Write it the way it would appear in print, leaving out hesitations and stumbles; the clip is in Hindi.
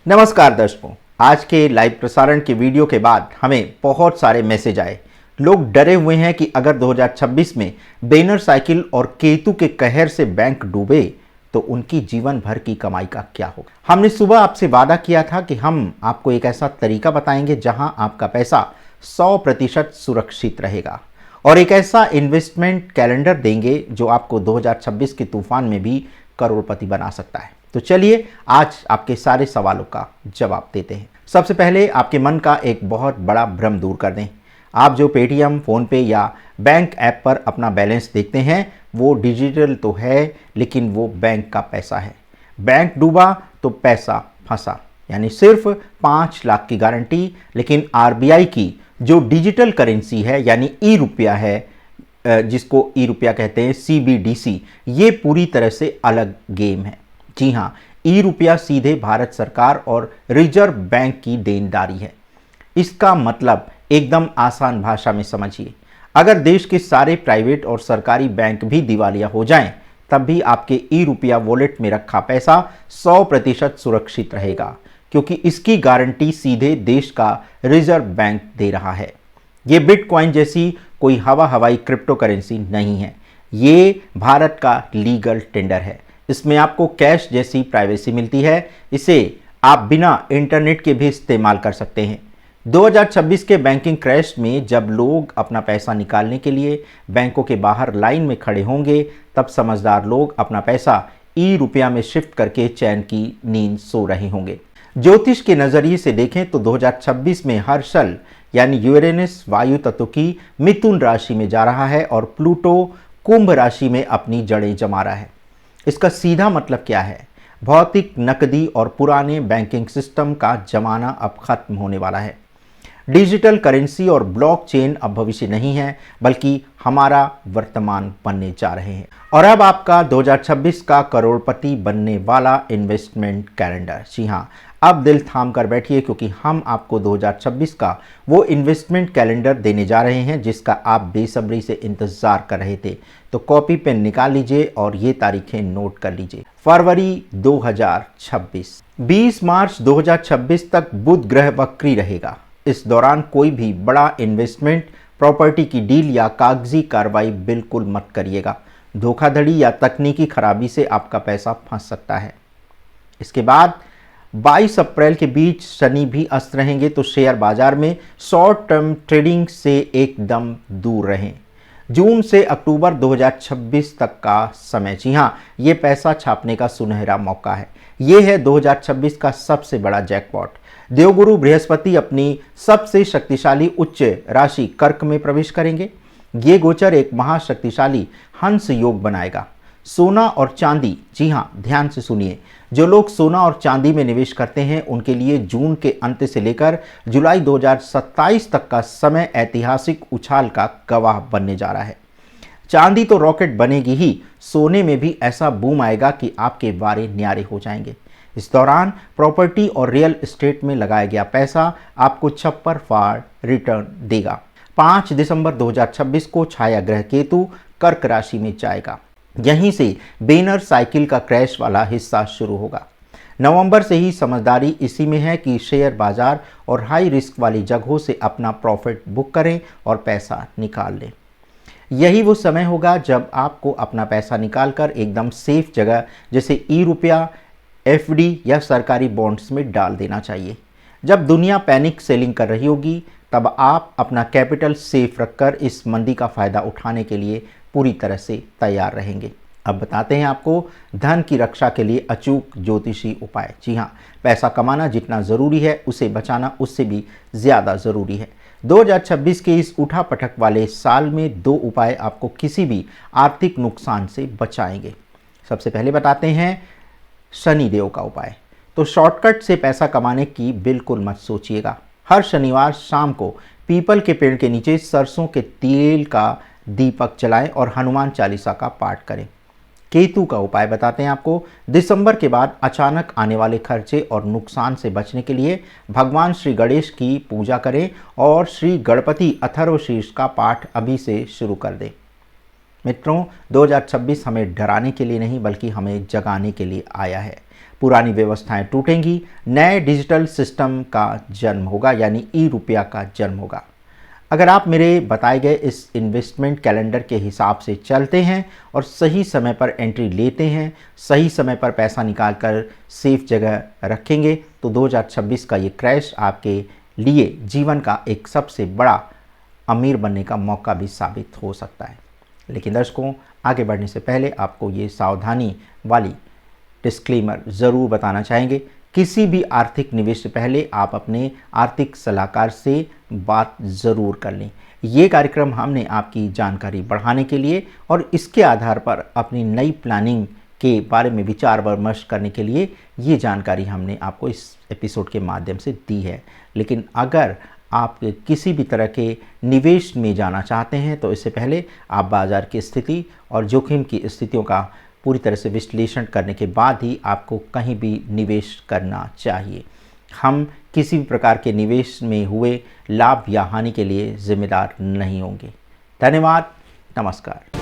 नमस्कार दर्शकों, आज के लाइव प्रसारण के वीडियो के बाद हमें बहुत सारे मैसेज आए। लोग डरे हुए हैं कि अगर 2026 में बेनर साइकिल और केतु के कहर से बैंक डूबे तो उनकी जीवन भर की कमाई का क्या होगा। हमने सुबह आपसे वादा किया था कि हम आपको एक ऐसा तरीका बताएंगे जहां आपका पैसा 100% सुरक्षित रहेगा और एक ऐसा इन्वेस्टमेंट कैलेंडर देंगे जो आपको 2026 के तूफान में भी करोड़पति बना सकता है। तो चलिए आज आपके सारे सवालों का जवाब देते हैं। सबसे पहले आपके मन का एक बहुत बड़ा भ्रम दूर कर दें। आप जो पेटीएम, फ़ोनपे या बैंक ऐप पर अपना बैलेंस देखते हैं वो डिजिटल तो है, लेकिन वो बैंक का पैसा है। बैंक डूबा तो पैसा फंसा, यानी सिर्फ 5 लाख की गारंटी। लेकिन आरबीआई की जो डिजिटल करेंसी है यानी ई रुपया है, जिसको ई रुपया कहते हैं, सीबीडीसी, ये पूरी तरह से अलग गेम है। जी हाँ, ई रुपया सीधे भारत सरकार और रिजर्व बैंक की देनदारी है। इसका मतलब एकदम आसान भाषा में समझिए, अगर देश के सारे प्राइवेट और सरकारी बैंक भी दिवालिया हो जाएं, तब भी आपके ई रुपया वॉलेट में रखा पैसा 100% सुरक्षित रहेगा, क्योंकि इसकी गारंटी सीधे देश का रिजर्व बैंक दे रहा है। ये बिटकॉइन जैसी कोई हवाई क्रिप्टो करेंसी नहीं है, ये भारत का लीगल टेंडर है। इसमें आपको कैश जैसी प्राइवेसी मिलती है, इसे आप बिना इंटरनेट के भी इस्तेमाल कर सकते हैं। 2026 के बैंकिंग क्रैश में जब लोग अपना पैसा निकालने के लिए बैंकों के बाहर लाइन में खड़े होंगे, तब समझदार लोग अपना पैसा ई रुपया में शिफ्ट करके चैन की नींद सो रहे होंगे। ज्योतिष के नजरिए से देखें तो 2026 में हर्षल यानी यूरेनस वायु तत्व की मिथुन राशि में जा रहा है और प्लूटो कुंभ राशि में अपनी जड़ें जमा रहा है। इसका सीधा मतलब क्या है? भौतिक, नकदी और पुराने बैंकिंग सिस्टम का जमाना अब खत्म होने वाला है। डिजिटल करेंसी और ब्लॉकचेन अब भविष्य नहीं है, बल्कि हमारा वर्तमान बनने जा रहे हैं। और अब आपका 2026 का करोड़पति बनने वाला इन्वेस्टमेंट कैलेंडर। जी हाँ, अब दिल थाम कर बैठिए, क्योंकि हम आपको 2026 का वो इन्वेस्टमेंट कैलेंडर देने जा रहे हैं जिसका आप बेसब्री से इंतजार कर रहे थे। तो कॉपी पेन निकाल लीजिए और ये तारीखें नोट कर लीजिए। फरवरी 2026, 20 मार्च 2026 तक बुध ग्रह वक्री रहेगा। इस दौरान कोई भी बड़ा इन्वेस्टमेंट, प्रॉपर्टी की डील या कागजी कार्रवाई बिल्कुल मत करिएगा। धोखाधड़ी या तकनीकी खराबी से आपका पैसा फंस सकता है। इसके बाद 22 अप्रैल के बीच शनि भी अस्त रहेंगे, तो शेयर बाजार में शॉर्ट टर्म ट्रेडिंग से एकदम दूर रहें। जून से अक्टूबर 2026 तक का समय, जी हाँ, ये पैसा छापने का सुनहरा मौका है। ये है 2026 का सबसे बड़ा जैकपॉट। देवगुरु बृहस्पति अपनी सबसे शक्तिशाली उच्च राशि कर्क में प्रवेश करेंगे। ये गोचर एक महाशक्तिशाली हंस योग बनाएगा। सोना और चांदी, जी हाँ, ध्यान से सुनिए, जो लोग सोना और चांदी में निवेश करते हैं उनके लिए जून के अंत से लेकर जुलाई 2027 तक का समय ऐतिहासिक उछाल का गवाह बनने जा रहा है। चांदी तो रॉकेट बनेगी ही, सोने में भी ऐसा बूम आएगा कि आपके वारे न्यारे हो जाएंगे। इस दौरान प्रॉपर्टी और रियल एस्टेट में लगाया गया पैसा आपको छप्पर फाड़ रिटर्न देगा। 5 दिसंबर 2026 को छाया ग्रह केतु कर्क राशि में जाएगा। यहीं से बेनर साइकिल का क्रैश वाला हिस्सा शुरू होगा। नवंबर से ही समझदारी इसी में है कि शेयर बाजार और हाई रिस्क वाली जगहों से अपना प्रॉफिट बुक करें और पैसा निकाल लें। यही वो समय होगा जब आपको अपना पैसा निकालकर एकदम सेफ जगह जैसे ई रुपया, एफडी या सरकारी बॉन्ड्स में डाल देना चाहिए। जब दुनिया पैनिक सेलिंग कर रही होगी, तब आप अपना कैपिटल सेफ रखकर इस मंदी का फ़ायदा उठाने के लिए पूरी तरह से तैयार रहेंगे। अब बताते हैं आपको धन की रक्षा के लिए अचूक ज्योतिषी उपाय। जी हाँ, पैसा कमाना जितना ज़रूरी है, उसे बचाना उससे भी ज़्यादा ज़रूरी है। 2026 के इस उठापटक वाले साल में 2 उपाय आपको किसी भी आर्थिक नुकसान से बचाएंगे। सबसे पहले बताते हैं शनि देव का उपाय। तो शॉर्टकट से पैसा कमाने की बिल्कुल मत सोचिएगा। हर शनिवार शाम को पीपल के पेड़ के नीचे सरसों के तेल का दीपक जलाएं और हनुमान चालीसा का पाठ करें। केतु का उपाय बताते हैं आपको। दिसंबर के बाद अचानक आने वाले खर्चे और नुकसान से बचने के लिए भगवान श्री गणेश की पूजा करें और श्री गणपति अथर्वशीर्ष का पाठ अभी से शुरू कर दें। मित्रों, 2026 हमें डराने के लिए नहीं बल्कि हमें जगाने के लिए आया है। पुरानी व्यवस्थाएं टूटेंगी, नए डिजिटल सिस्टम का जन्म होगा, यानी ई रुपया का जन्म होगा। अगर आप मेरे बताए गए इस इन्वेस्टमेंट कैलेंडर के हिसाब से चलते हैं और सही समय पर एंट्री लेते हैं, सही समय पर पैसा निकाल कर सेफ जगह रखेंगे, तो 2026 का ये क्रैश आपके लिए जीवन का एक सबसे बड़ा अमीर बनने का मौका भी साबित हो सकता है। लेकिन दर्शकों, आगे बढ़ने से पहले आपको ये सावधानी वाली डिस्क्लेमर ज़रूर बताना चाहेंगे। किसी भी आर्थिक निवेश से पहले आप अपने आर्थिक सलाहकार से बात ज़रूर कर लें। ये कार्यक्रम हमने आपकी जानकारी बढ़ाने के लिए और इसके आधार पर अपनी नई प्लानिंग के बारे में विचार विमर्श करने के लिए ये जानकारी हमने आपको इस एपिसोड के माध्यम से दी है। लेकिन अगर आप किसी भी तरह के निवेश में जाना चाहते हैं तो इससे पहले आप बाज़ार की स्थिति और जोखिम की स्थितियों का पूरी तरह से विश्लेषण करने के बाद ही आपको कहीं भी निवेश करना चाहिए। हम किसी भी प्रकार के निवेश में हुए लाभ या हानि के लिए जिम्मेदार नहीं होंगे। धन्यवाद। नमस्कार।